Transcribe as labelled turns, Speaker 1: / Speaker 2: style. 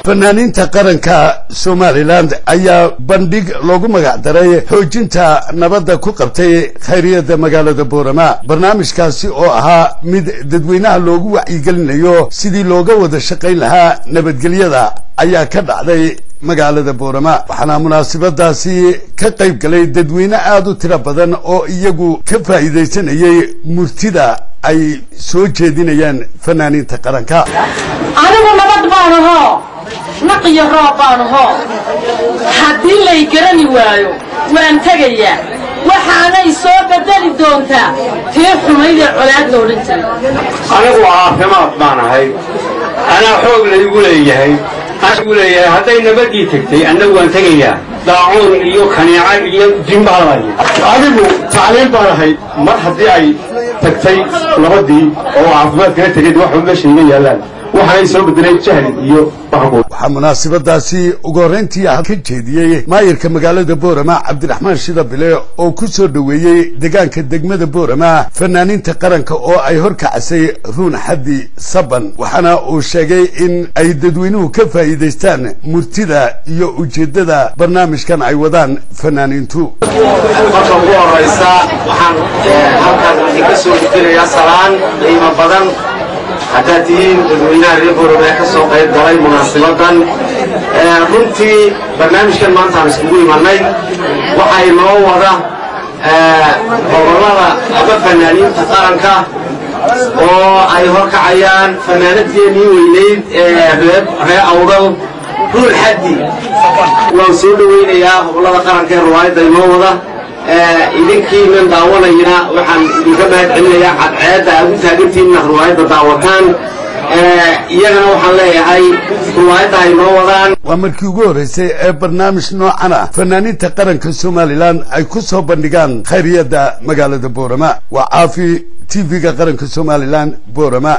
Speaker 1: fanaaniinta qaranka Somaliland ayaa bandhig loogu magac daray xoojinta nabadda ku qabtay khayriyada magaalada Boorama. barnaamijkaasi oo ahaa mid dadweynaha loogu wacyigelinayo sidii looga wada shaqayn lahaa nabadgelyada ayaa ka dhacday magaalada Boorama. waxaana munaasabadaasi ka qayb galay dadweyne aad u tiro badan oo iyagu ka faa'iideysanayay murtida ay soo jeedinayaan fanaaniinta qaranka.
Speaker 2: anigu nabad baan ahaa naqiyo roob baan ahaa haddii lay garani waayo waan tagayaa waxaanay soo bedeli doontaa tii xumayda colaad loo dhintay.
Speaker 3: anigu caafimaad baan ahay anaa xoog laygu leeyahay hadday nabadii tagtay annagu waan tegayaa daacuun iyo kaneeca iyo jimbaalayo.
Speaker 4: anigu tacliin baan ahay mar haddii ay tagtay nabadii oo caafimaad kaga tegay wax meesha iga yaalaan waxay soo bedelay jahli iyo
Speaker 1: waxaa munaasabadaasi ugu horeyntii ka jeediyey maayirka magaalada Boorama Cabdiraxmaan Shidabile oo ku soo dhaweeyay deegaanka degmada Boorama fanaaniinta qaranka oo ay horkacay Ruun Xaddi Saban. waxaana uu sheegay in ay dadweynuhu ka faa'iideystaan murtida iyo ujeedada barnaamijkan ay wadaan fanaaniintu.
Speaker 3: marka ugu horeysa waxaan halkan ka soo gudbinayaa salaan qiimo badan حتاتين dadweynaha reer Boorama ka soo qayb galay munaasabadan. runtii barnaamijkan maanta aan iskugu imanay waxay noo wada gobolada ama fanaaniinta qaranka oo ay horkacayaan fanaanadeenii weyneyd reer awdal Ruun Xaddi. waan soo dhaweynayaa gobolada qaranka ee ruwaayadda inoo wada idinkii min daawanayna waxaan idinka mahadcelinayaa cadceedda ugu taagantiinna ruwaayadda daawataan iyagana waxaan leeyahay ruwaayadda ay noo wadaan.
Speaker 1: waa markii ugu horeysay ee barnaamij noocan ah fanaaniinta qaranka Somaliland ay ku soo bandhigaan khayriyada magaalada Boorama. waa caafi TV-ga qaranka Somaliland Boorama.